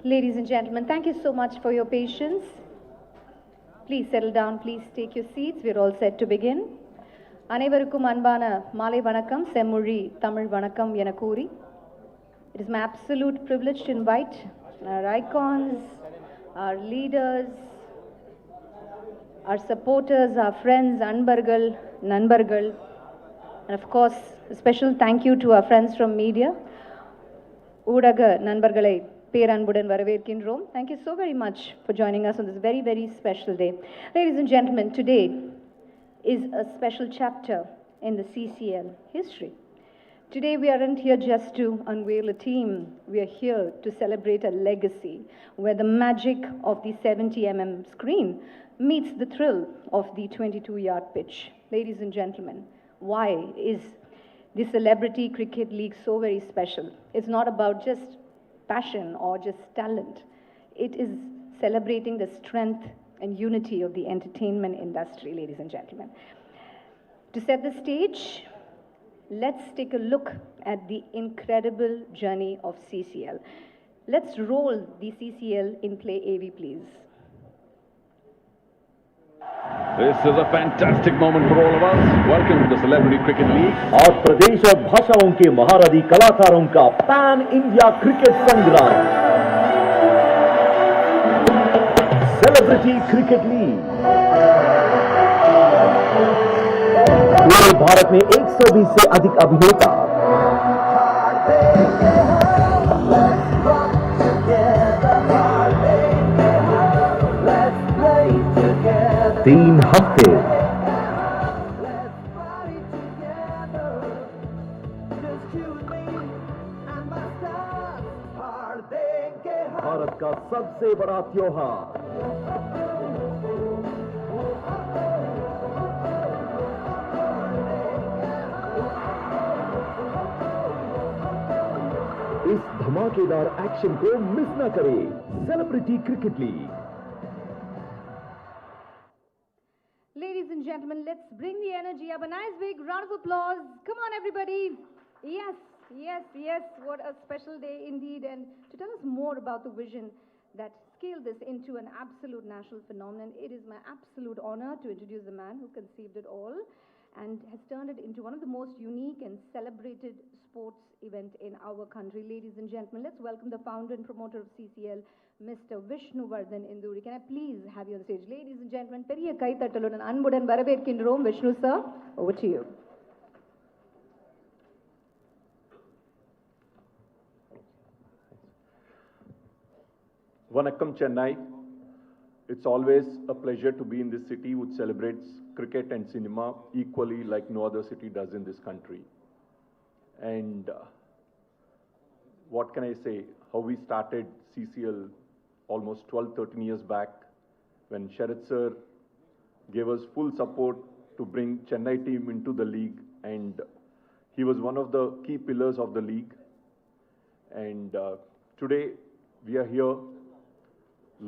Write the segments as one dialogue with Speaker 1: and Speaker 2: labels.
Speaker 1: Ladies and gentlemen, thank you so much for your patience. Please settle down, please take your seats. We're all set to begin. அனைவருக்கும் அன்பான மாலை வணக்கம் செம்மொழி தமிழ் வணக்கம் என கூறி it is my absolute privilege to invite our icons, our leaders, our supporters, our friends, அன்பர்கள், நண்பர்கள், and of course a special thank you to our friends from media. ஊடக நண்பர்களை பேரன்புடன் வரவேற்கின்றோம். Thank you so very much for joining us on this very, very special day. Ladies and gentlemen, today is a special chapter in the CCL history. Today we aren't here just to unveil a team. We are here to celebrate a legacy where the magic of the 70 screen meets the thrill of the 22-yard pitch. Ladies and gentlemen, why is the Celebrity Cricket League so very special? It's not about just passion or just talent. It is celebrating the strength and unity of the entertainment industry, ladies and gentlemen. To set the stage, let's take a look at the incredible journey of CCL. Let's roll the CCL in play AV, please.
Speaker 2: This is a fantastic moment for all of us. Welcome to the Celebrity Cricket League.
Speaker 3: और प्रदेश और भाषाओं के महारथी कलाकारों का pan India cricket संग्राम celebrity cricket league. पूरे भारत में 120 से अधिक अभिनेता, 3 हफ्ते, भारत का सबसे बड़ा त्योहार। इस धमाकेदार एक्शन को मिस न करें। Celebrity cricket league.
Speaker 1: Ladies and gentlemen, let's bring the energy up. A nice big round of applause. Come on, everybody. Yes, yes, yes. What a special day indeed. And to tell us more about the vision that scaled this into an absolute national phenomenon, it is my absolute honor to introduce the man who conceived it all and has turned it into one of the most unique and celebrated sports event in our country. Ladies and gentlemen, let's welcome the founder and promoter of CCL, Mr. Vishnuvardhan Induri. Can I please have you on stage? Ladies and gentlemen, பெரிய கைத்தட்டலுடன் அன்புடன் வரவேற்கின்றோம். Vishnu sir, over to you.
Speaker 4: Vanakkam Chennai. It's always a pleasure to be in this city which celebrates cricket and cinema equally like no other city does in this country. And what can I say? How we started CCL almost 12-13 years back when Sharad sir gave us full support to bring Chennai team into the league, and he was one of the key pillars of the league. And today we are here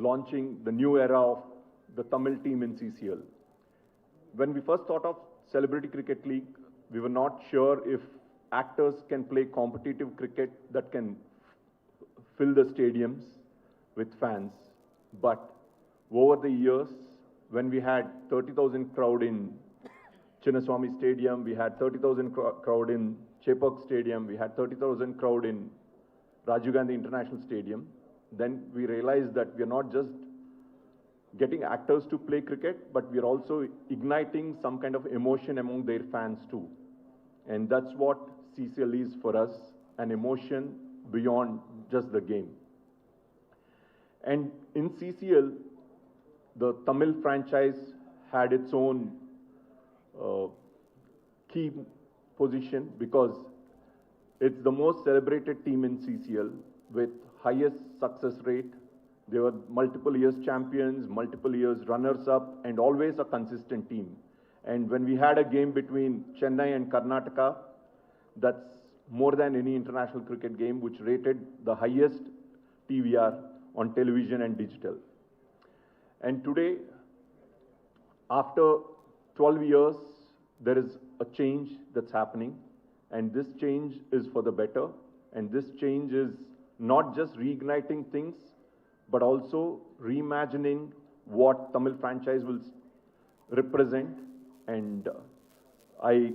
Speaker 4: launching the new era of the Tamil team in CCL. When we first thought of Celebrity Cricket League, we were not sure if actors can play competitive cricket that can fill the stadiums with fans. But over the years, when we had 30,000 crowd in Chinnaswamy Stadium, we had 30,000 crowd in Chepauk Stadium, we had 30,000 crowd in Rajiv Gandhi International Stadium, then we realized that we are not just getting actors to play cricket, but we are also igniting some kind of emotion among their fans too. And that's what CCL is for us, an emotion beyond just the game. And in CCL, the Tamil franchise had its own key position because it's the most celebrated team in CCL with highest success rate. They were multiple years champions, multiple years runners-up, and always a consistent team. And when we had a game between Chennai and Karnataka, that's more than any international cricket game, which rated the highest TVR on television and digital. And today, after 12 years, there is a change that's happening, and this change is for the better, and this change is not just reigniting things, but also reimagining what Tamil franchise will represent. And I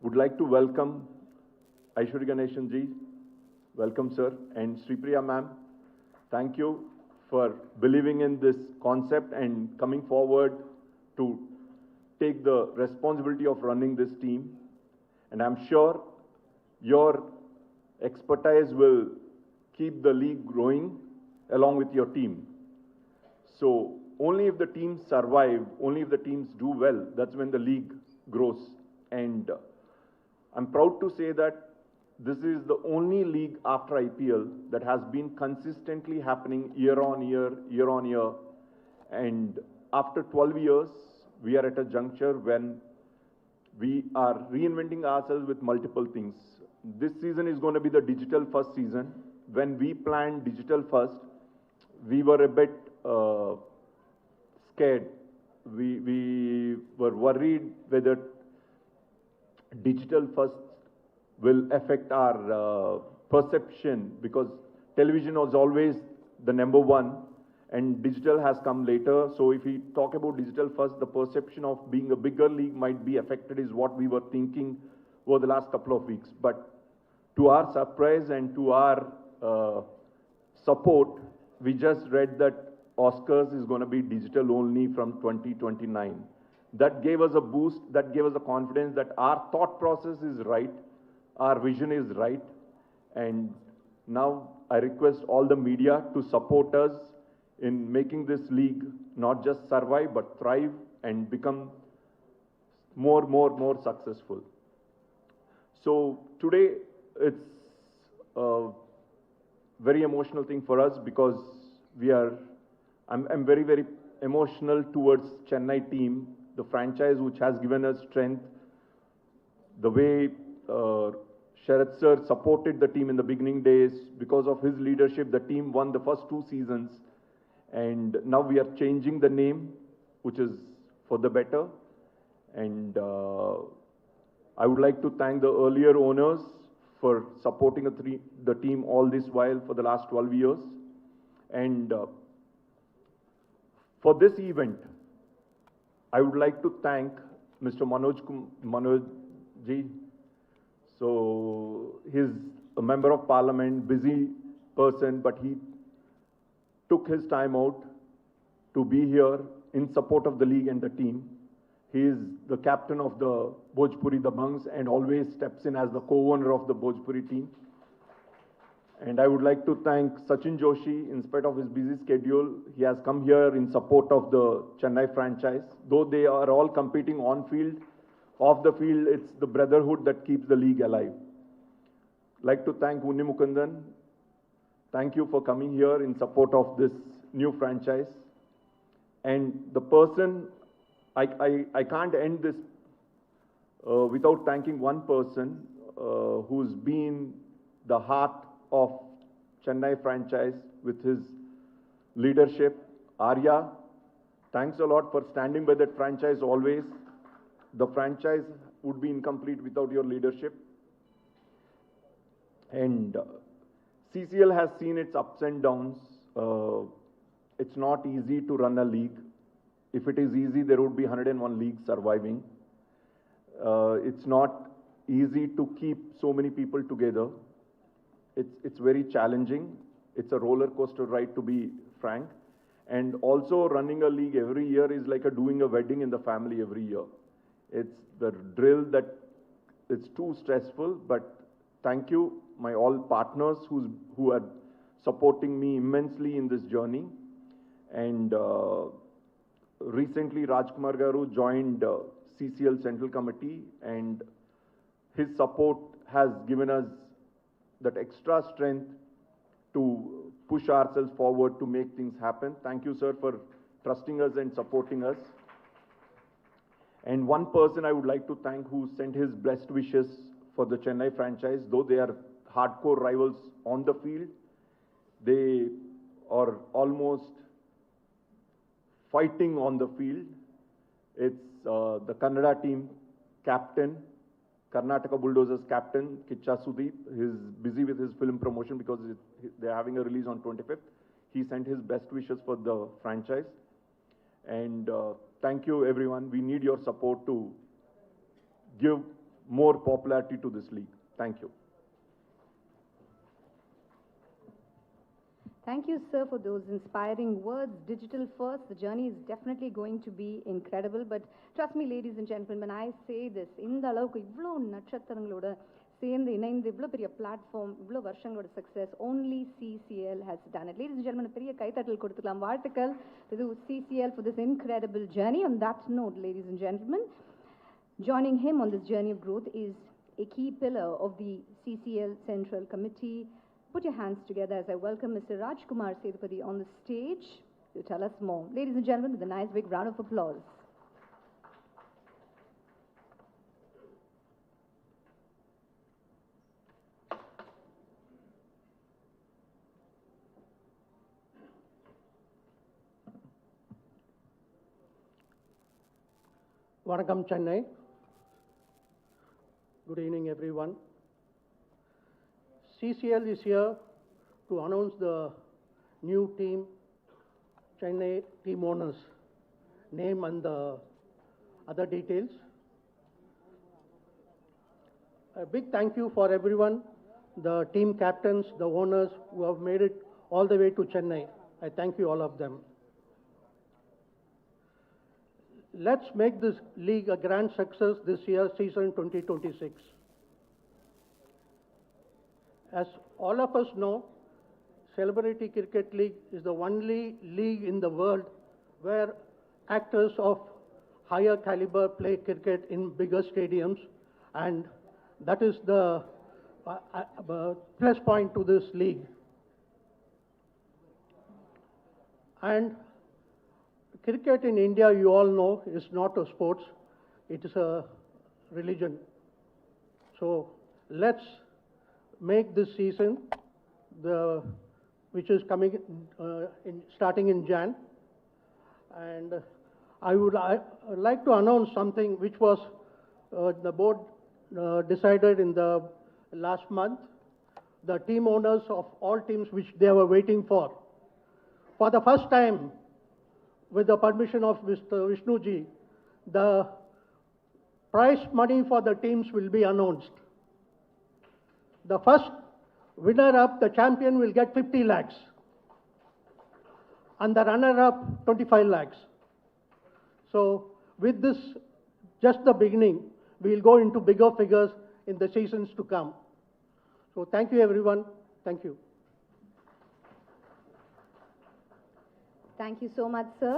Speaker 4: would like to welcome Aishwarya Ganeshan ji. Welcome, sir. And Sripriya ma'am, thank you for believing in this concept and coming forward to take the responsibility of running this team. And I'm sure your expertise will keep the league growing along with your team. So only if the teams survive, only if the teams do well, that's when the league grows. And I'm proud to say that this is the only league after IPL that has been consistently happening year on year. And after 12 years, we are at a juncture when we are reinventing ourselves with multiple things. This season is going to be the digital first season. When we planned digital first, we were a bit scared. We were worried whether digital first will affect our perception, because television was always the number one and digital has come later. So if we talk about digital first, the perception of being a bigger league might be affected, is what we were thinking over the last couple of weeks. But to our surprise and to our support, we just read that Oscars is going to be digital only from 2029. That gave us a boost, that gave us a confidence that our thought process is right, our vision is right. And now I request all the media to support us in making this league not just survive but thrive and become more successful. So today it's a very emotional thing for us, because I'm very emotional towards Chennai team, the franchise which has given us strength. The way Sharad sir supported the team in the beginning days, because of his leadership, the team won the first 2 seasons. And now we are changing the name, which is for the better. And I would like to thank the earlier owners for supporting the team all this while for the last 12 years. And for this event, I would like to thank Mr. Manoj ji. So he's a member of parliament, busy person, but he took his time out to be here in support of the league and the team. He is the captain of the Bhojpuri Dabangs and always steps in as the co-owner of the Bhojpuri team. And I would like to thank Sachin Joshi. In spite of his busy schedule, he has come here in support of the Chennai franchise. Though they are all competing on field, off the field, it's the brotherhood that keeps the league alive. Like to thank Unni Mukundan. Thank you for coming here in support of this new franchise. And the person, I can't end this without thanking one person who's been the heart of Chennai franchise with his leadership. Arya, thanks a lot for standing by that franchise always. The franchise would be incomplete without your leadership. And CCL has seen its ups and downs. It's not easy to run a league. If it is easy, there would be 101 leagues surviving. It's not easy to keep so many people together. It's very challenging. It's a roller coaster ride, to be frank. And also running a league every year is like doing a wedding in the family every year. It's the drill that it's too stressful, but thank you, my all partners who are supporting me immensely in this journey. And recently Rajkumar Garu joined CCL Central Committee, and his support has given us that extra strength to push ourselves forward to make things happen. Thank you, sir, for trusting us and supporting us. And one person I would like to thank who sent his best wishes for the Chennai franchise. Though they are hardcore rivals on the field, they are almost fighting on the field. It's the Kannada team, captain, Karnataka Bulldozers captain, Kicha Sudeep, is busy with his film promotion because they're having a release on 25th. He sent his best wishes for the franchise. And thank you, everyone. We need your support to give more popularity to this league. Thank you.
Speaker 1: Thank you, sir, for those inspiring words. Digital first, the journey is definitely going to be incredible. But trust me, ladies and gentlemen, when I say this, இந்த அளவுக்கு இவ்ளோ நட்சத்திரங்களோட சேர்ந்து இணைந்து இவ்ளோ பெரிய platform இவ்ளோ வருஷங்களோட success only CCL has done it. Ladies and gentlemen, பெரிய கைத்தட்டல் கொடுத்துக்கலாம். வாழ்த்துக்கள் to CCL for this incredible journey. On that note, ladies and gentlemen, joining him on this journey of growth is a key pillar of the CCL Central Committee. Put your hands together as I welcome Mr. Rajkumar Sethupathi on the stage to tell us more. Ladies and gentlemen, with a nice big round of applause.
Speaker 5: Vanakkam, Chennai. Good evening, everyone. CCL is here to announce the new team, Chennai team owners, name and the other details. A big thank you for everyone, the team captains, the owners who have made it all the way to Chennai. I thank you, all of them. Let's make this league a grand success this year, season 2026. As all of us know, Celebrity Cricket League is the only league in the world where actors of higher caliber play cricket in bigger stadiums, and that is the plus point to this league. And cricket in India, you all know, is not a sports, it is a religion. So let's make this season, which is coming starting in Jan. And I would like to announce something which was the board decided in the last month. The team owners of all teams which they were waiting for the first time, with the permission of Mr. Vishnuji, the prize money for the teams will be announced. The first winner-up, the champion, will get 50 lakhs. And the runner-up, 25 lakhs. So with this, just the beginning, we will go into bigger figures in the seasons to come. So thank you, everyone. Thank you.
Speaker 1: Thank you so much, sir.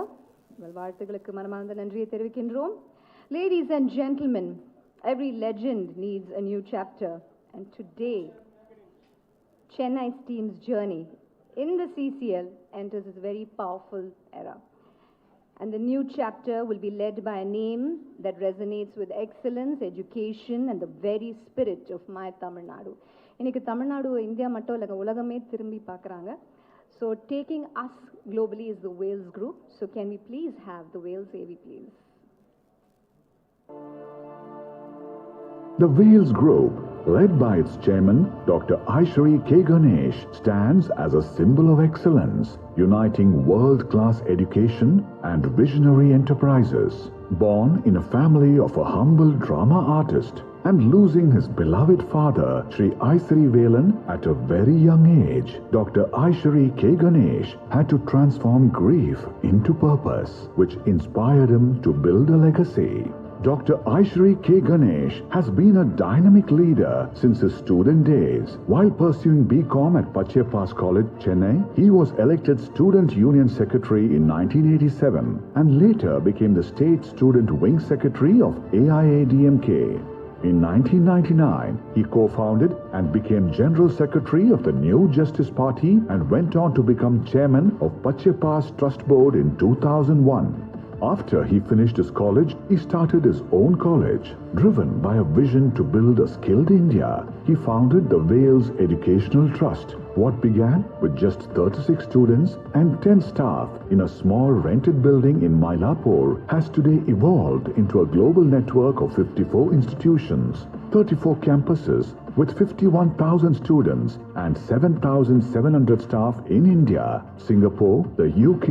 Speaker 1: வாழ்த்துக்களுக்கு மனமார்ந்த நன்றியை தெரிவிக்கின்றோம். Ladies and gentlemen, every legend needs a new chapter. And today, Chennai's team's journey in the CCL enters its very powerful era. And the new chapter will be led by a name that resonates with excellence, education, and the very spirit of my Tamil Nadu. இன்னைக்கு Tamil Nadu India மட்டும் இல்ல உலகமே திரும்பி பார்க்கறாங்க. So taking us globally is the Wales group. So can we please have the Wales AV, please?
Speaker 2: The Wales Group, led by its chairman, Dr. Aishri K. Ganesh, stands as a symbol of excellence, uniting world-class education and visionary enterprises. Born in a family of a humble drama artist and losing his beloved father, Sri Aisri Velan, at a very young age, Dr. Aishri K. Ganesh had to transform grief into purpose, which inspired him to build a legacy. Dr. Aishri K. Ganesh has been a dynamic leader since his student days. While pursuing BCom at Pachepas College, Chennai, he was elected Student Union Secretary in 1987 and later became the State Student Wing Secretary of AIADMK. In 1999, he co-founded and became General Secretary of the New Justice Party and went on to become Chairman of Pachepas Trust Board in 2001. After he finished his college, he started his own college. Driven by a vision to build a skilled India, he founded the Wales Educational Trust. What began with just 36 students and 10 staff in a small rented building in Mylapore has today evolved into a global network of 54 institutions, 34 campuses with 51,000 students and 7,700 staff in India, Singapore, the UK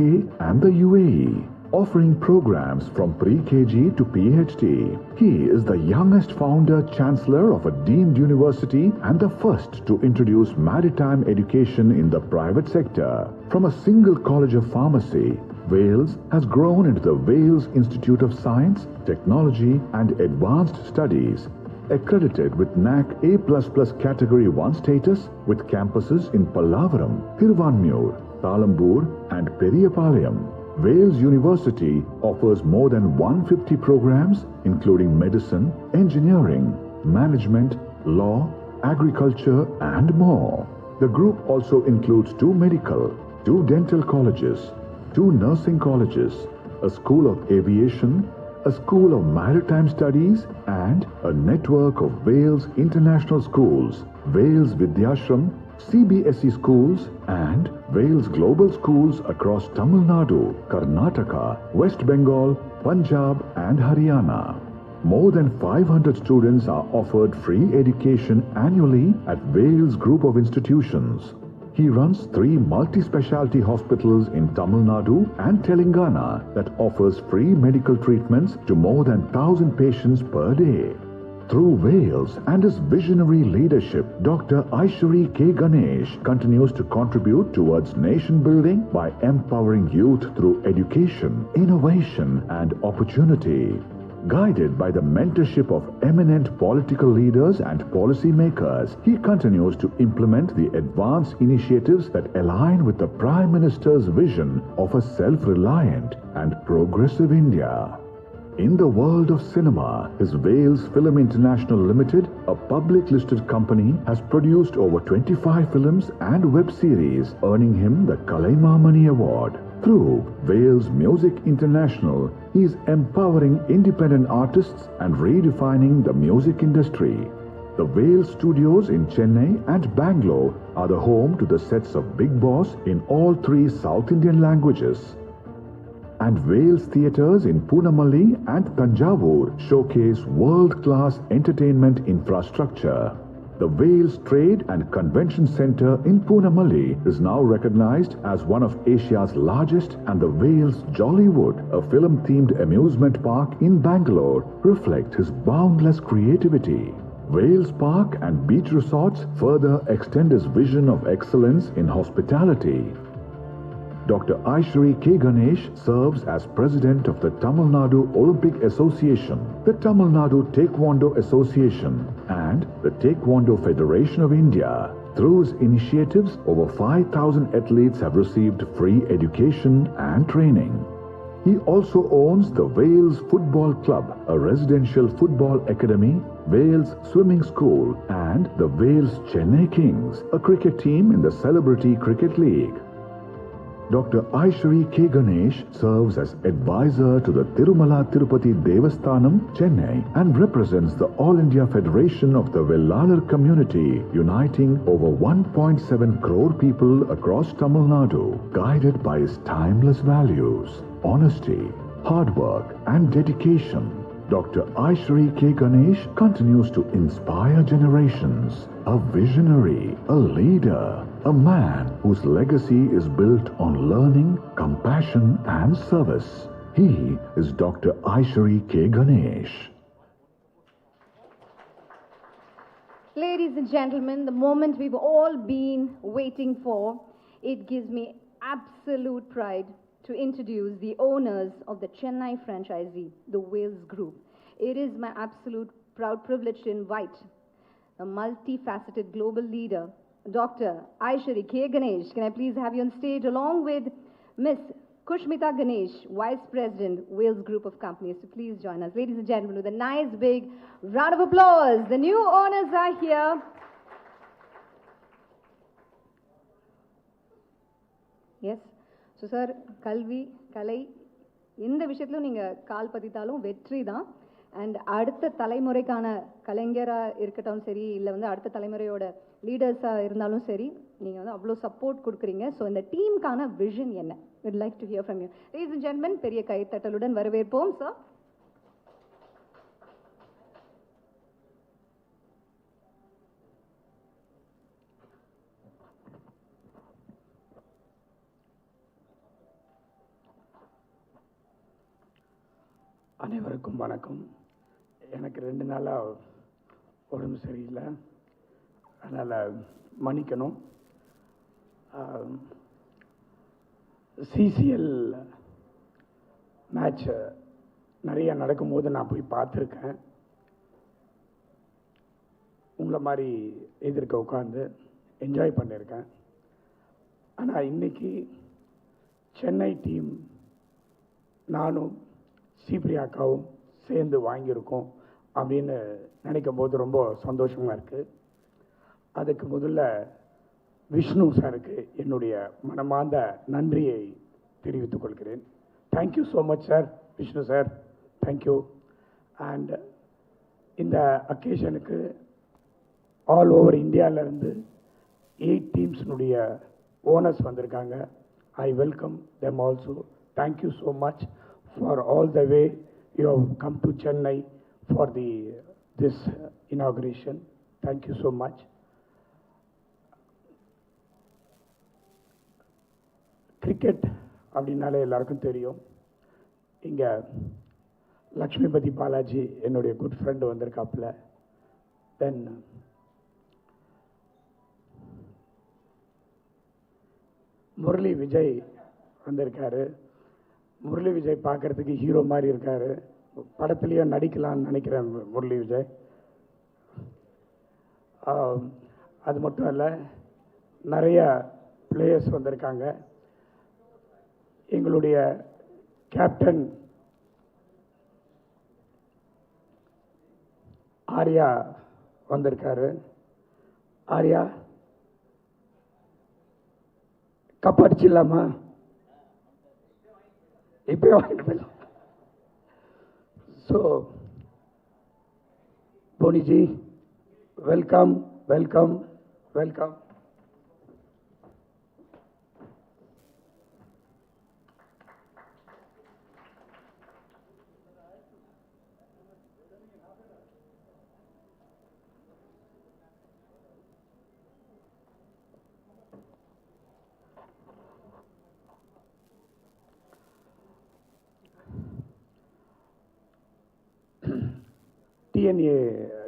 Speaker 2: and the UAE, offering programs from pre-KG to PhD. He is the youngest founder-chancellor of a deemed university and the first to introduce maritime education in the private sector. From a single college of pharmacy, Wales has grown into the Wales Institute of Science, Technology and Advanced Studies, accredited with NAC A++ Category 1 status with campuses in Pallavaram, Thiruvanmiyur, Talambur and Periyapalayam. Wales University offers more than 150 programs including medicine, engineering, management, law, agriculture and more. The group also includes 2 medical, 2 dental colleges, 2 nursing colleges, a school of aviation, a school of maritime studies and a network of Wales International Schools, Wales Vidyashram, CBSE schools and Wales Global Schools across Tamil Nadu, Karnataka, West Bengal, Punjab and Haryana. More than 500 students are offered free education annually at Wales Group of Institutions. He runs 3 multi-specialty hospitals in Tamil Nadu and Telangana that offers free medical treatments to more than 1,000 patients per day. Through Wales and his visionary leadership, Dr. Aishwari K. Ganesh continues to contribute towards nation building by empowering youth through education, innovation and opportunity. Guided by the mentorship of eminent political leaders and policy makers, he continues to implement the advanced initiatives that align with the Prime Minister's vision of a self-reliant and progressive India. In the world of cinema, his Wales Film International Limited, a public listed company, has produced over 25 films and web series, earning him the Kalaimamani Award. Through Wales Music International, he is empowering independent artists and redefining the music industry. The Wales studios in Chennai and Bangalore are the home to the sets of Big Boss in all 3 South Indian languages. And Wales theatres in Poonamalli and Tanjavur showcase world-class entertainment infrastructure. The Wales Trade and Convention Centre in Poonamalli is now recognized as one of Asia's largest, and the Wales Jollywood, a film-themed amusement park in Bangalore, reflect his boundless creativity. Wales Park and beach resorts further extend his vision of excellence in hospitality. Dr. Aishwari K. Ganesh serves as president of the Tamil Nadu Olympic Association, the Tamil Nadu Taekwondo Association, and the Taekwondo Federation of India. Through his initiatives, over 5,000 athletes have received free education and training. He also owns the Wales Football Club, a residential football academy, Wales Swimming School, and the Wales Chennai Kings, a cricket team in the Celebrity Cricket League. Dr. Aishwari K. Ganesh serves as advisor to the Tirumala Tirupati Devasthanam, Chennai, and represents the All India Federation of the Vellalar community, uniting over 1.7 crore people across Tamil Nadu, guided by his timeless values, honesty, hard work, and dedication. Dr. Aishwari K. Ganesh continues to inspire generations, a visionary, a leader, a man whose legacy is built on learning, compassion, and service. He is Dr. Aishwari K. Ganesh.
Speaker 1: Ladies and gentlemen, the moment we've all been waiting for, it gives me absolute pride to introduce the owners of the Chennai franchisee, the Wales Group. It is my absolute proud privilege to invite a multifaceted global leader, Dr. Aishwari K. Ganesh. Can I please have you on stage along with Miss Kushmita Ganesh, Vice President, Wales Group of Companies. So please join us. Ladies and gentlemen, with a nice big round of applause. The new owners are here. Yes. So, sir, Kalvi, Kalai, எந்த விஷயத்திலும் நீங்கள் கால் பதித்தாலும் வெற்றி தான். And அடுத்த தலைமுறைக்கான கலைஞராக இருக்கட்டும் சரி, இல்லை வந்து அடுத்த தலைமுறையோட லீடர்ஸாக இருந்தாலும் சரி, நீங்கள் வந்து அவ்வளோ சப்போர்ட் கொடுக்குறீங்க. ஸோ இந்த டீமுக்கான விஷன் என்ன? would like to hear from you. Ladies and gentlemen, பெரிய கைத்தட்டலுடன் வரவேற்போம் சார்.
Speaker 6: அனைவருக்கும் வணக்கம். எனக்கு 2 நாளாக உடம்பு சரியில்லை, அதனால் மன்னிக்கணும். சிசிஎல் மேட்ச் நிறைய நடக்கும்போது நான் போய் பார்த்துருக்கேன். உங்களை மாதிரி எதிர்க்க உட்காந்து என்ஜாய் பண்ணியிருக்கேன். ஆனால் இன்னைக்கு சென்னை டீம் நானும் சீப்ரியாக்காவும் சேர்ந்து வாங்கியிருக்கோம் அப்படின்னு நினைக்கும் போது ரொம்ப சந்தோஷமாக இருக்குது. அதுக்கு முதல்ல விஷ்ணு சாருக்கு என்னுடைய மனமார்ந்த நன்றியை தெரிவித்துக் கொள்கிறேன். Thank you so much sir, Vishnu sir, thank you. And இந்த அக்கேஷனுக்கு ஆல் ஓவர் இந்தியாவிலேருந்து 8 டீம்ஸினுடைய ஓனர்ஸ் வந்திருக்காங்க. I welcome them also. Thank you so much for all the way you have come to Chennai for this inauguration. Thank you so much. Cricket அப்படின்னாலே எல்லாருக்கும் தெரியும். இங்கே லக்ஷ்மிபதி பாலாஜி என்னுடைய good friend வந்திருக்காப்புல. தென் முரளி விஜய் வந்திருக்காரு. முரளி விஜய் பார்க்குறதுக்கு ஹீரோ மாதிரி இருக்கார். படத்துலேயே நடிக்கலாம்னு நினைக்கிறேன் முரளி விஜய். அது மட்டும் இல்லை, நிறைய பிளேயர்ஸ் வந்திருக்காங்க. எங்களுடைய கேப்டன் ஆர்யா வந்திருக்காரு. ஆர்யா, கப் அடிச்சிடலாமா? இப்போயே வாங்கிட்டு போயிடலாம். ஸோ போனிஜி, வெல்கம் வெல்கம் வெல்கம்.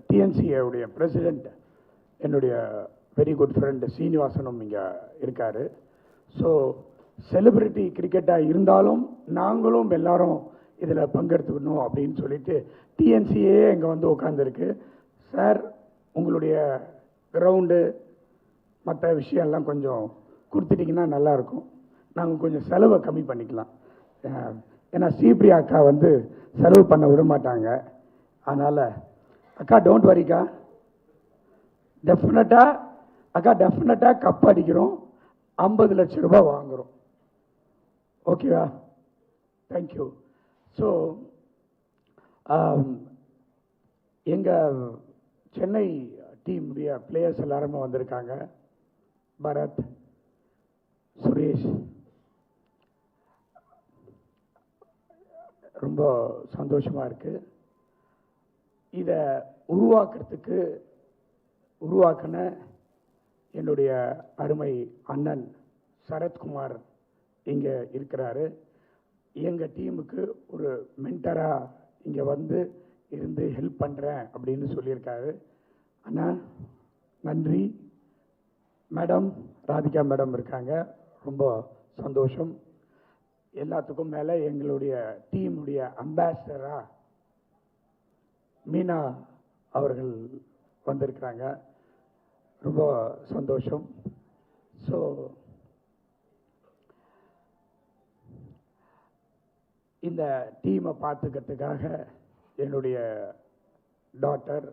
Speaker 6: டிஎன்சிஏவுடைய பிரசிடெண்ட் என்னுடைய வெரி குட் ஃப்ரெண்டு சீனிவாசனும் இங்கே இருக்கார். ஸோ செலிப்ரிட்டி கிரிக்கெட்டாக இருந்தாலும் நாங்களும் எல்லாரும் இதில் பங்கெடுத்துக்கணும் அப்படின்னு சொல்லிட்டு டிஎன்சிஏ இங்கே வந்து உட்காந்துருக்கு. சார், உங்களுடைய கிரவுண்டு மற்ற விஷயம்லாம் கொஞ்சம் கொடுத்துட்டிங்கன்னா நல்லாயிருக்கும். நாங்கள் கொஞ்சம் செலவை கம்மி பண்ணிக்கலாம். ஏன்னா சீப்ரியா அக்கா வந்து செலவு பண்ண விட மாட்டாங்க. அதனால் அக்கா டோன்ட் வரிக்கா, டெஃபினட்டாக கப் அடிக்கிறோம், 50 லட்சம் ரூபாய் வாங்குகிறோம். ஓகேவா? தேங்க்யூ. ஸோ எங்கள் சென்னை டீமுடைய பிளேயர்ஸ் எல்லாருமே வந்திருக்காங்க. பரத், சுரேஷ், ரொம்ப சந்தோஷமாக இருக்குது. இதை உருவாக்கின என்னுடைய அருமை அண்ணன் சரத்குமார் இங்கே இருக்கிறாரு. எங்கள் டீமுக்கு ஒரு மென்டராக இங்கே வந்து இருந்து ஹெல்ப் பண்ணுறேன் அப்படின்னு சொல்லியிருக்காரு. அண்ணா நன்றி. மேடம் ராதிகா மேடம் இருக்காங்க, ரொம்ப சந்தோஷம். எல்லாத்துக்கும் மேலே எங்களுடைய டீமுடைய அம்பாசிடராக மீனா அவர்கள் வந்திருக்கிறாங்க, ரொம்ப சந்தோஷம். ஸோ இந்த டீமை பார்த்துக்கிறதுக்காக என்னுடைய டாட்டர்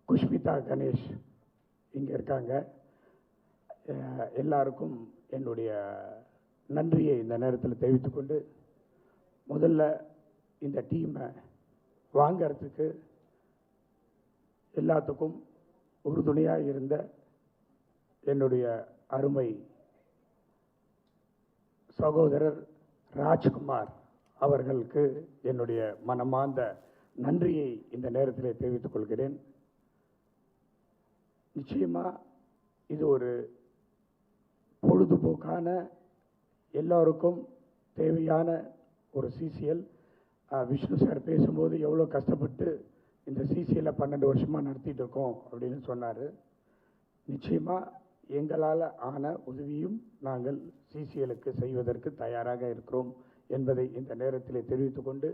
Speaker 6: குஷ்மிதா கணேஷ் இங்கே இருக்காங்க. எல்லாருக்கும் என்னுடைய நன்றியை இந்த நேரத்தில் தெரிவித்துக்கொண்டு முதல்ல இந்த டீமை வாங்கிறதுக்கு எல்லாத்துக்கும் உறுதுணையாக இருந்த என்னுடைய அருமை சகோதரர் ராஜ்குமார் அவர்களுக்கு என்னுடைய மனமார்ந்த நன்றியை இந்த நேரத்தில் தெரிவித்துக் கொள்கிறேன். நிச்சயமாக இது ஒரு பொழுதுபோக்கான எல்லாருக்கும் தேவையான ஒரு சிசிஎல். விஷ்ணு சார் பேசும்போது எவ்வளோ கஷ்டப்பட்டு இந்த சிசிஎல்லை 12 வருஷமாக நடத்திட்டு இருக்கோம் அப்படின்னு சொன்னார். நிச்சயமாக எங்களால் ஆன உதவியும் நாங்கள் சிசிஎலுக்கு செய்வதற்கு தயாராக இருக்கிறோம் என்பதை இந்த நேரத்தில் தெரிவித்துக்கொண்டு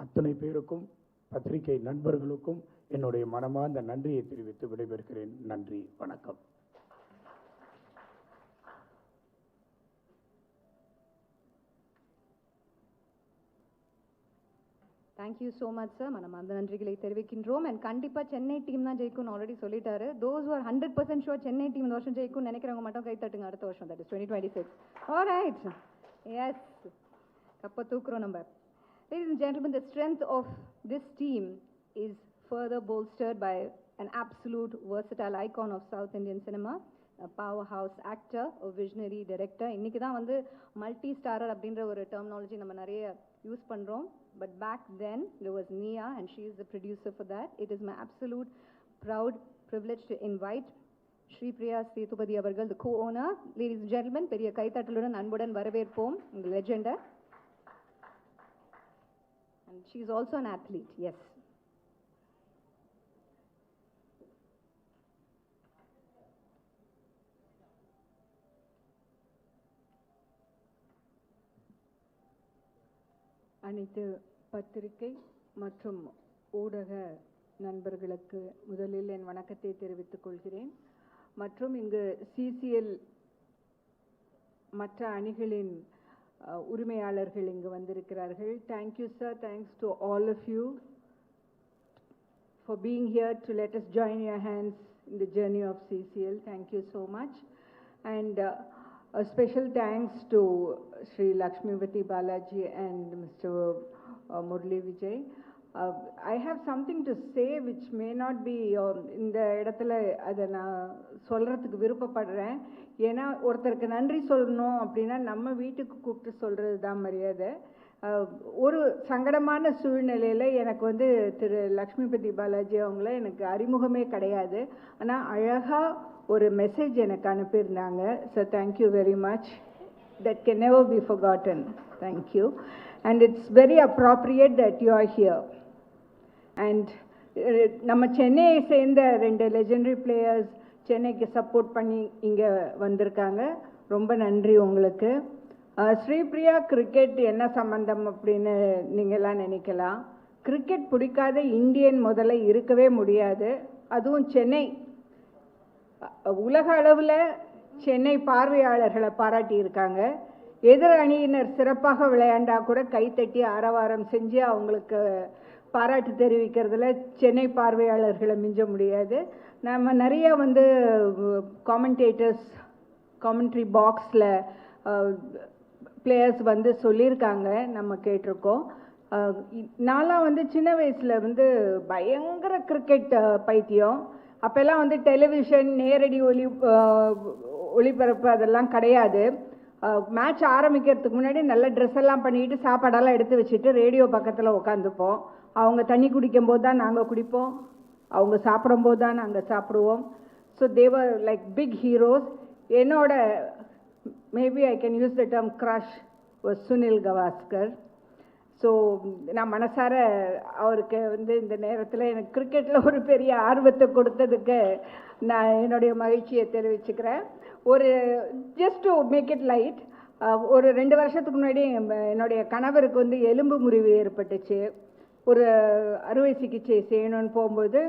Speaker 6: அத்தனை பேருக்கும் பத்திரிகை நண்பர்களுக்கும் என்னுடைய மனமார்ந்த நன்றியை தெரிவித்து விடைபெறுகிறேன். நன்றி, வணக்கம்.
Speaker 1: Thank you so much sir. நம்ம அந்த நன்றிகளை தெரிவிக்கின்றோம். அண்ட் கண்டிப்பாக சென்னை டீம் தான் ஜெயிக்கும்னு ஆல்ரெடி சொல்லிட்டாரு. Those are 100% sure Chennai team இந்த வருஷம் ஜெயிக்கும்னு நினைக்கிறவங்க மட்டும் கை தட்டுங்க. அடுத்த வருஷம், தட் இஸ் 2026. ஆல்ரைட், எஸ், கப்ப தூக்குறோம் நம்ம. Ladies and gentlemen, the strength of this team is further bolstered by an absolute versatile icon of South Indian cinema, a powerhouse actor, a visionary director. இன்னைக்கு தான் வந்து மல்டி ஸ்டாரர் அப்படின்ற ஒரு terminology நம்ம நிறைய use பண்ணுறோம். But back then there was Nia and she is the producer for that. It is my absolute proud privilege to invite Shri Priya Seithigal avargal, the co-owner. Ladies and gentlemen, பெரிய கைத்தட்டலுடன் அன்புடன் வரவேற்போம் இந்த லெஜெண்டை. And she is also an athlete, yes.
Speaker 7: அனைத்து பத்திரிகை மற்றும் ஊடக நண்பர்களுக்கு முதலில் என் வணக்கத்தை தெரிவித்துக் கொள்கிறேன். மற்றும் இங்கு சிசிஎல் மற்ற அணிகளின் உரிமையாளர்கள் இங்கு வந்திருக்கிறார்கள். Thank you sir, thanks to all of you for being here to let us join your hands in the journey of CCL. Thank you so much. And a special thanks to Sri Lakshmivati Balaji and Mr. Murli Vijay. I have something to say which may not be இந்த இடத்துல அதை நான் சொல்கிறதுக்கு விருப்பப்படுறேன். ஏன்னா ஒருத்தருக்கு நன்றி சொல்லணும் அப்படின்னா நம்ம வீட்டுக்கு கூப்பிட்டு சொல்கிறது தான் மரியாதை. ஒரு சங்கடமான சூழ்நிலையில் எனக்கு வந்து திரு லக்ஷ்மிபதி பாலாஜி அவங்கள எனக்கு அறிமுகமே கிடையாது. ஆனால் அழகாக ஒரு மெசேஜ் எனக்கு அனுப்பியிருந்தாங்க. So thank you very much. That can never be forgotten. Thank you. And it's very appropriate that you are here. And நம்ம சென்னையை சேர்ந்த 2 லெஜெண்டரி பிளேயர்ஸ் சென்னைக்கு சப்போர்ட் பண்ணி இங்கே வந்திருக்காங்க. ரொம்ப நன்றி உங்களுக்கு. ஸ்ரீபிரியா கிரிக்கெட் என்ன சம்பந்தம் அப்படின்னு நீங்கள்லாம் நினைக்கலாம். கிரிக்கெட் பிடிக்காத இந்தியன் முதல்ல இருக்கவே முடியாது. அதுவும் சென்னை உலக அளவில் சென்னை பார்வையாளர்களை பாராட்டி இருக்காங்க. எதிர் அணியினர் சிறப்பாக விளையாண்டா கூட கைத்தட்டி ஆரவாரம் செஞ்சு அவங்களுக்கு பாராட்டு தெரிவிக்கிறதுல சென்னை பார்வையாளர்களை மிஞ்ச முடியாது. நம்ம நிறைய வந்து காமெண்டேட்டர்ஸ் காமெண்ட்ரி பாக்ஸில் பிளேயர்ஸ் வந்து சொல்லியிருக்காங்க, நம்ம கேட்டிருக்கோம். நான்லாம் வந்து சின்ன வயசில் வந்து பயங்கர கிரிக்கெட் பைத்தியம். அப்போல்லாம் வந்து டெலிவிஷன் நேரடி ஒளிபரப்பு அதெல்லாம் கிடையாது. மேட்ச் ஆரம்பிக்கிறதுக்கு முன்னாடி நல்ல ட்ரெஸ் எல்லாம் பண்ணிட்டு சாப்பாடெல்லாம் எடுத்து வச்சுட்டு ரேடியோ பக்கத்தில் உட்காந்துப்போம். அவங்க தண்ணி குடிக்கும் போது தான் நாங்கள் குடிப்போம், அவங்க சாப்பிடும்போது தான் நாங்கள் சாப்பிடுவோம். ஸோ தேவர் லைக் பிக் ஹீரோஸ். என்னோட maybe I can use the term crush was Sunil Gavaskar. So நான் மனசார அவருக்கு வந்து இந்த நேரத்தில் எனக்கு கிரிக்கெட்டில் ஒரு பெரிய ஆர்வத்தை கொடுத்ததுக்கு நான் என்னுடைய மகிழ்ச்சியை தெரிவிச்சுக்கிறேன். ஒரு just to make it light, ஒரு 2 வருஷத்துக்கு முன்னாடி என்னுடைய கணவருக்கு வந்து எலும்பு முறிவு ஏற்பட்டுச்சு. ஒரு அறுவை சிகிச்சை செய்யணும்னு போகும்போது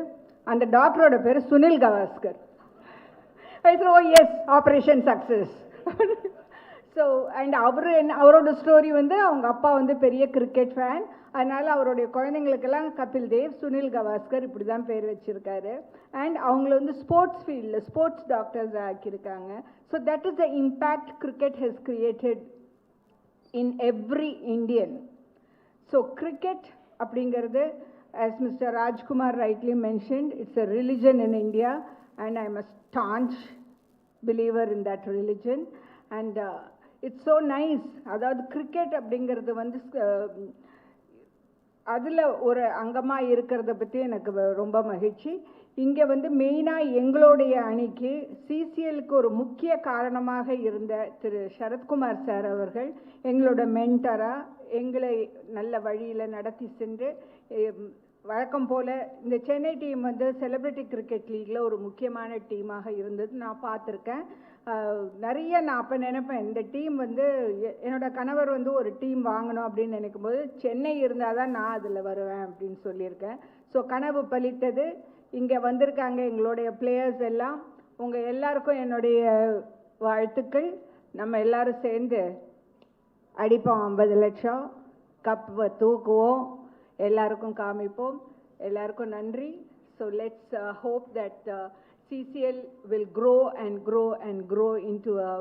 Speaker 7: அந்த டாக்டரோட பேர் Sunil Gavaskar. Oh yes, operation success. So and அவரோட ஸ்டோரி வந்து அவங்க அப்பா வந்து பெரிய கிரிக்கெட் ஃபேன். அதனால் அவருடைய குழந்தைங்களுக்கெல்லாம் கபில் தேவ், சுனில் கவாஸ்கர் இப்படி தான் பேர் வச்சுருக்காரு. அண்ட் அவங்கள வந்து ஸ்போர்ட்ஸ் ஃபீல்டில் ஸ்போர்ட்ஸ் டாக்டர்ஸ் ஆக்கியிருக்காங்க. So that is the impact cricket has created in every Indian. So cricket அப்படிங்கிறது, as Mr. Rajkumar rightly mentioned, it's a religion in India, and I'm a staunch believer in that religion. And it's so nice. அதாவது cricket அப்படிங்கிறது வந்து அதில் ஒரு அங்கமாக இருக்கிறத பற்றி எனக்கு ரொம்ப மகிழ்ச்சி. இங்கே வந்து மெயினாக எங்களுடைய அணிக்கு சிசிஎலுக்கு ஒரு முக்கிய காரணமாக இருந்த திரு சரத்குமார் சார் அவர்கள் எங்களோட மென்டராக எங்களை நல்ல வழியில் நடத்தி சென்று, வழக்கம் போல் இந்த சென்னை டீம் வந்து செலிப்ரிட்டி கிரிக்கெட் லீக்கில் ஒரு முக்கியமான டீமாக இருந்தது நான் பார்த்துருக்கேன். நிறைய நான் அப்போ நினைப்பேன், இந்த டீம் வந்து என்னோட கணவர் வந்து ஒரு டீம் வாங்கணும் அப்படின்னு நினைக்கும் போது சென்னை இருந்தால் தான் நான் அதில் வருவேன் அப்படின்னு சொல்லியிருக்கேன். ஸோ கனவு பலித்தது. இங்கே வந்திருக்காங்க எங்களுடைய பிளேயர்ஸ் எல்லாம். உங்கள் எல்லாருக்கும் என்னுடைய வாழ்த்துக்கள். நம்ம எல்லாரும் சேர்ந்து அடிப்போம் 50 லட்சம், கப்பை தூக்குவோம், எல்லாருக்கும் காமிப்போம். எல்லாருக்கும் நன்றி. So let's hope that CCL will grow and grow and grow into a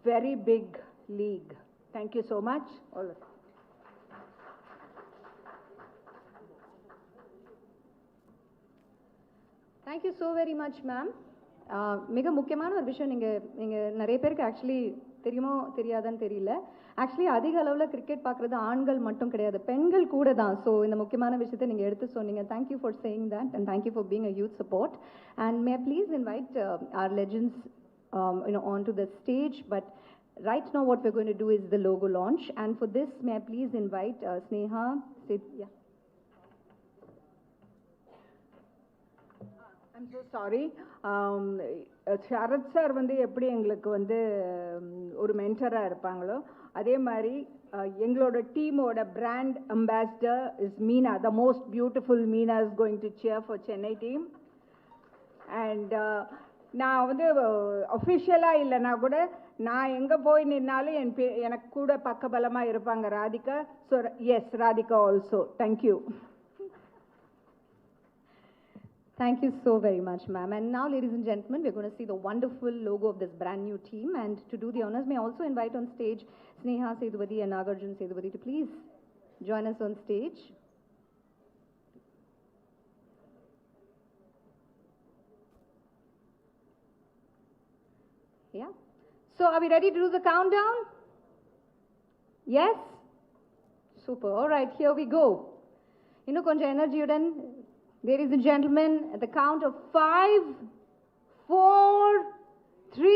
Speaker 7: very big league. Thank you so much, all of you.
Speaker 1: Thank you so very much, ma'am. மிக முக்கியமான ஒரு விஷயம், நீங்கள் நிறைய பேருக்கு ஆக்சுவலி தெரியுமோ தெரியாதான்னு தெரியல. ஆக்சுவலி அதிக அளவில் கிரிக்கெட் பார்க்குறது ஆண்கள் மட்டும் கிடையாது, பெண்கள் கூட தான். ஸோ இந்த முக்கியமான விஷயத்தை நீங்கள் எடுத்து சொன்னீங்க. Thank you for saying that and thank you for being a youth support. And May please invite our legends onto the stage. But right now what we're going to do is the logo launch. And for this, may I please invite Sneha. Yeah.
Speaker 7: I'm so sorry. Sarath sir வந்து எப்படி எங்களுக்கு வந்து ஒரு மென்டராக இருப்பாங்களோ அதே மாதிரி எங்களோட டீமோட brand ambassador is Meena. The most beautiful Meena is going to shear for Chennai team. And நான் வந்து அஃபிஷியலாக இல்லைனா கூட நான் எங்கே போய் நின்னாலும் எனக்கு கூட பக்கபலமாக இருப்பாங்க Radhika. So yes, Radhika also. Thank you.
Speaker 1: Thank you so very much, ma'am. And now, ladies and gentlemen, we're going to see the wonderful logo of this brand new team. And to do the honors, may I also invite on stage Sneha Seithigala and Nagarjun Seithigala to please join us on stage. Yeah. So, are we ready to do the countdown? Yes? Super. All right, here we go. Konja energy udan. Ladies and gentlemen, at the count of 5, 4, 3,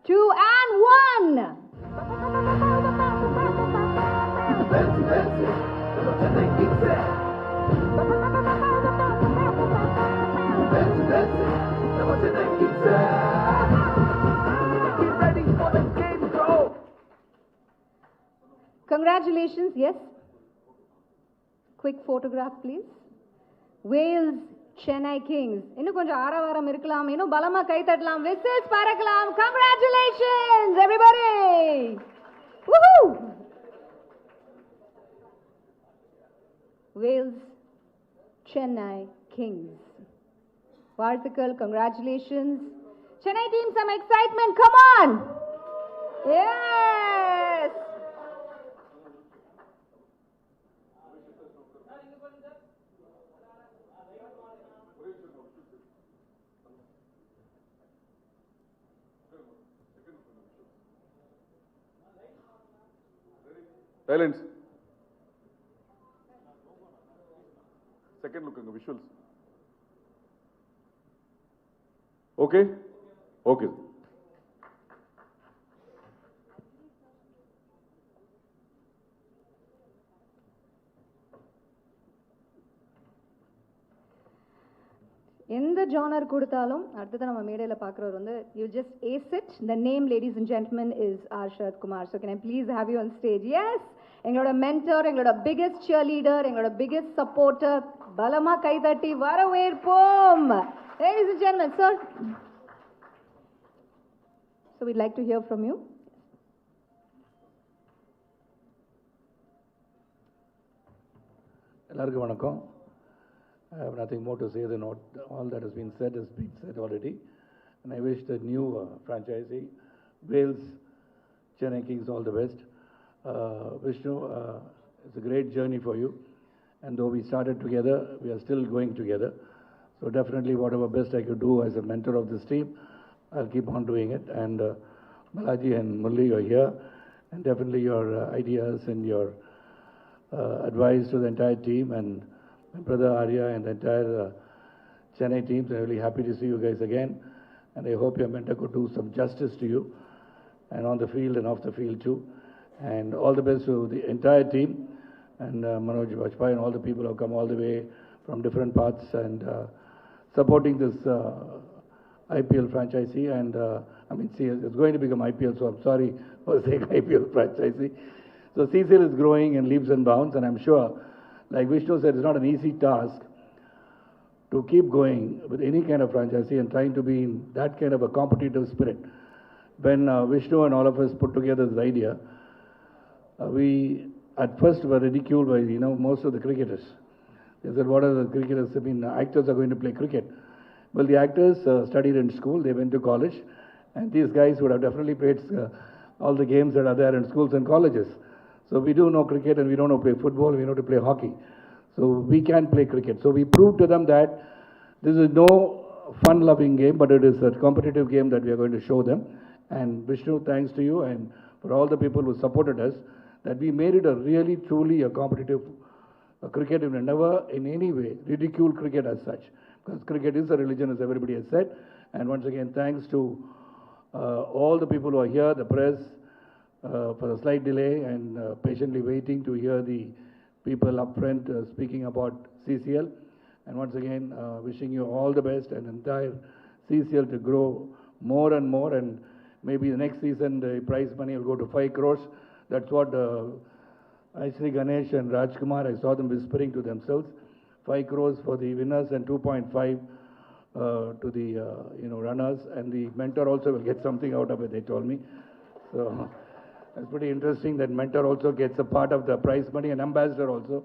Speaker 1: 2, and 1. Congratulations, yes. Quick photograph, please. Wales, Chennai Kings. இன்னும் கொஞ்சம் ஆரவாரம் இருக்கலாம், இன்னும் பலமா கை தட்டலாம், whistles பறக்கலாம். Congratulations, everybody! Woohoo! Wales, Chennai Kings. வாழ்த்துக்கள், congratulations. Chennai team, some excitement, come on! Yes!
Speaker 4: Silence. Second look at the visuals. Okay? Okay.
Speaker 1: எந்த genre கொடுத்தாலும் அடுத்தது நம்ம மேடையில் பார்க்குறவர் வந்து you just ace it. The name, ladies and gentlemen, is R Sarath Kumar. So can I please have you on stage? Yes, எங்களோட mentor, எங்களோட biggest cheer leader, எங்களோட பிகெஸ்ட் சப்போர்ட்டர். பலமா கைதட்டி வரவேற்போம். Ladies and gentlemen, sir. So we'd like to hear from you.
Speaker 8: எல்லாருக்கும் வணக்கம். I have nothing more to say than all that has been said already. And I wish the new franchisee, Wales, Chennai Kings, all the best. Vishnu, it's a great journey for you. And though we started together, we are still going together. So definitely whatever best I could do as a mentor of this team, I'll keep on doing it. And Balaji and Murli, you're here. And definitely your ideas and your advice to the entire team and my brother Arya and the entire Chennai team. So I'm really happy to see you guys again. And I hope your mentor could do some justice to you, and on the field and off the field too. And all the best to the entire team, and Manoj Vajpayee and all the people who have come all the way from different parts and supporting this IPL franchisee. And see, it's going to become IPL, so I'm sorry for saying IPL franchisee. So CCL is growing in leaps and bounds, and I'm sure, like Vishnu said, it's not an easy task to keep going with any kind of franchisee and trying to be in that kind of a competitive spirit. When Vishnu and all of us put together this idea, we at first were ridiculed by most of the cricketers. They said, what are the cricketers? I mean, actors are going to play cricket. Well, the actors studied in school, they went to college, and these guys would have definitely played all the games that are there in schools and colleges. So we do know cricket, and we don't know to play football, we know to play hockey. So we can play cricket. So we proved to them that this is no fun-loving game, but it is a competitive game that we are going to show them. And Vishnu, thanks to you and for all the people who supported us, that we made it a really, truly a competitive cricket. And never in any way ridicule cricket as such, because cricket is a religion, as everybody has said. And once again, thanks to all the people who are here, the press, for the slight delay and patiently waiting to hear the people up front speaking about CCL. And once again, wishing you all the best and entire CCL to grow more and more. And maybe the next season, the prize money will go to 5 crores. That's what Aishri Ganesh and Rajkumar, I saw them whispering to themselves. 5 crores for the winners and 2.5 to the runners. And the mentor also will get something out of it, they told me. So that's pretty interesting that mentor also gets a part of the prize money and ambassador also.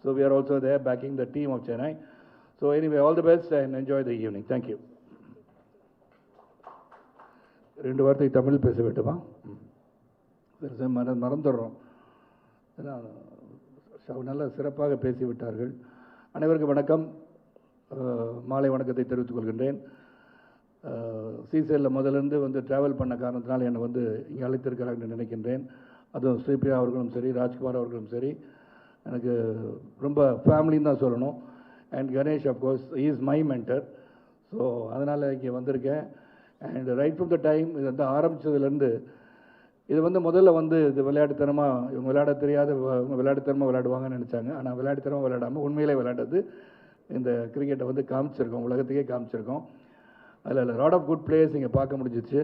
Speaker 8: So we are also there backing the team of Chennai. So anyway, all the best and enjoy the evening. Thank you. ரெண்டு வார்த்தை தமிழ் பேச வேண்டுமா? சரி, மறந்துடுறோம். நல்ல சிறப்பாக பேசிவிட்டார்கள். அனைவருக்கும் வணக்கம். மாலை வணக்கத்தை தெரிவித்துக் கொள்கின்றேன். சிசிஎல்ல முதலிருந்து ட்ராவல் பண்ண காரணத்தினால் என்னை இங்கே அழைத்திருக்கிறார்கள் நினைக்கின்றேன். அதுவும் ஸ்ரீபிரியா அவர்களும் சரி, ராஜ்குமார் அவர்களும் சரி, எனக்கு ரொம்ப ஃபேமிலின்னு தான் சொல்லணும். And Ganesh of course is my mentor. So அதனால் இங்கே வந்திருக்கேன். And right from the time இது ஆரம்பித்ததுலேருந்து இது முதல்ல இது விளையாட்டுத்தனமாக இவங்க விளையாட தெரியாத விளையாட்டுத்தனமாக விளையாடுவாங்கன்னு நினச்சாங்க. ஆனால் விளையாட்டுத்தனமாக விளையாடாமல் உண்மையிலே விளையாடுறது இந்த கிரிக்கெட்டை காமிச்சிருக்கோம், உலகத்துக்கே காமிச்சிருக்கோம். அதில் லாட் ஆஃப் குட் பிளேயர்ஸ் இங்கே பார்க்க முடிஞ்சிச்சு.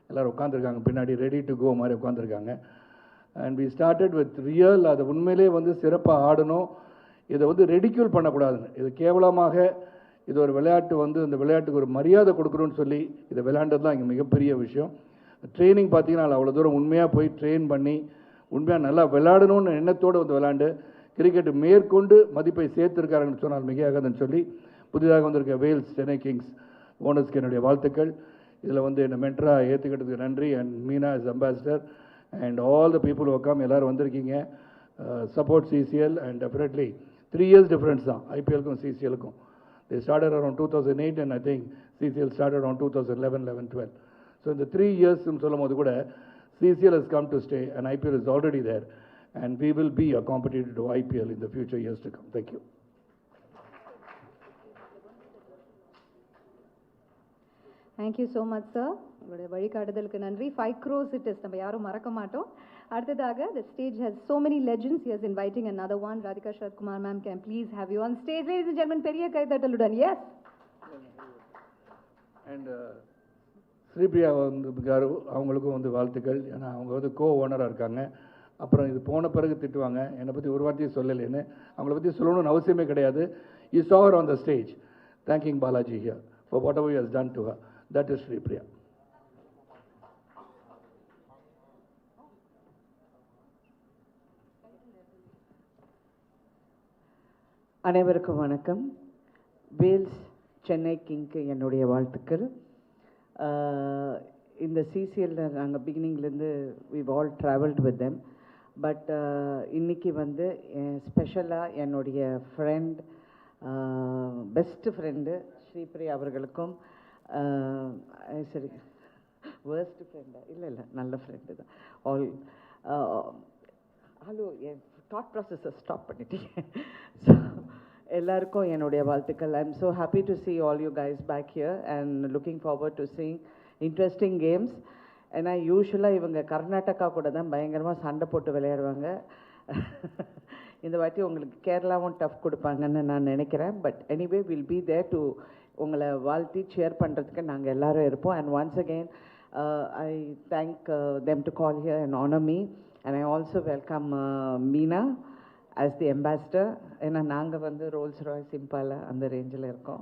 Speaker 8: எல்லோரும் உட்காந்துருக்காங்க, பின்னாடி ரெடி டு கோ மாதிரி உட்காந்துருக்காங்க. And we started with real, அதை உண்மையிலே சிறப்பாக ஆடணும். இதை ரெடிக்யூல் பண்ணக்கூடாதுன்னு, இது கேவலமாக இது ஒரு விளையாட்டு இந்த விளையாட்டுக்கு ஒரு மரியாதை கொடுக்குறோன்னு சொல்லி இதை விளையாண்டது தான் இங்கே மிகப்பெரிய விஷயம். ட்ரைனிங் பார்த்தீங்கன்னா அவ்வளோ தூரம் உண்மையாக போய் ட்ரெயின் பண்ணி உண்மையாக நல்லா விளையாடணும்னு எண்ணத்தோடு விளையாண்டு கிரிக்கெட்டு மேற்கொண்டு மதிப்பை சேர்த்துருக்காருன்னு சொன்னால் மிகையாகதுன்னு சொல்லி புதிதாக வந்திருக்க வேல்ஸ் சென்னை கிங்ஸ் ஓனர்ஸ்க்கு என்னுடைய வாழ்த்துக்கள். இதில் என்னை மென்டராக ஏற்றுக்கிட்டதுக்கு நன்றி. And Meena is ambassador and all the people ஒர்க்காம் எல்லோரும் வந்திருக்கீங்க. Support CCL and definitely 3 years difference தான் ஐபிஎல்க்கும் சிசிஎலுக்கும். They started around 2008 and I think CCL started around 2011, 11, 12. So in the 3 years சொல்லும் போது கூட CCL has come to stay and IPL is already there and we will be a competitor to IPL in the future years to come. Thank you.
Speaker 1: Thank you so much, sir. உங்களுடைய வழிகாட்டுதலுக்கு நன்றி. 5 crores it is. நம்ம யாரும் மறக்க மாட்டோம். அடுத்ததாக the stage has so many legends. He is inviting another one. Radhika Sharad Kumar ma'am, can please have you on stage. Ladies and gentlemen, பெரிய கைதட்டலுடன். Yes.
Speaker 8: And Sripriya car அவங்களுக்கும் வாழ்த்துக்கள். ஏன்னா அவங்க கோ ஓனராக இருக்காங்க. அப்புறம் இது போன பிறகு திட்டுவாங்க என்னை பற்றி ஒரு வார்த்தையும் சொல்லலைன்னு. அவங்கள பற்றி சொல்லணும்னு அவசியமே கிடையாது. You saw her on the stage thanking Balaji here for whatever he has done to her. That is Sripriya.
Speaker 9: அனைவருக்கும் வணக்கம். வேல்ஸ் சென்னை கிங்க்கு என்னுடைய வாழ்த்துக்கள். இந்த சிசிஎல்ல நாங்கள் பிகினிங்லேருந்து we've all traveled with them. But இன்னைக்கு வந்து ஸ்பெஷலாக என்னுடைய ஃப்ரெண்ட், பெஸ்ட் ஃப்ரெண்டு ஸ்ரீபிரியா அவர்களுக்கும், சரி வேர்ஸ்ட் ஃப்ரெண்டா இல்லை நல்ல ஃப்ரெண்டு தான். ஆல் ஹலோ, என் தாட் ப்ராசஸை ஸ்டாப் பண்ணிட்டேன். ஸோ எல்லாருக்கும் என்னுடைய வாழ்த்துக்கள். I am so happy to see all you guys back here and looking forward to seeing interesting games. ஏன்னா யூஸ்வலாக இவங்க கர்நாடகா கூட தான் பயங்கரமாக சண்டை போட்டு விளையாடுவாங்க. இந்த வாட்டி உங்களுக்கு கேரளாவும் டஃப் கொடுப்பாங்கன்னு நான் நினைக்கிறேன். But anyway will be there to உங்களை வாழ்த்தி ஷேர் பண்ணுறதுக்கு நாங்கள் எல்லாரும் இருப்போம். And once again I thank them to call here and honour me. And I also welcome Meena as the ambassador. ஏன்னா நாங்கள் வந்து ரோல்ஸ் ராய்ஸ் இம்பாலா அந்த ரேஞ்சில் இருக்கோம்.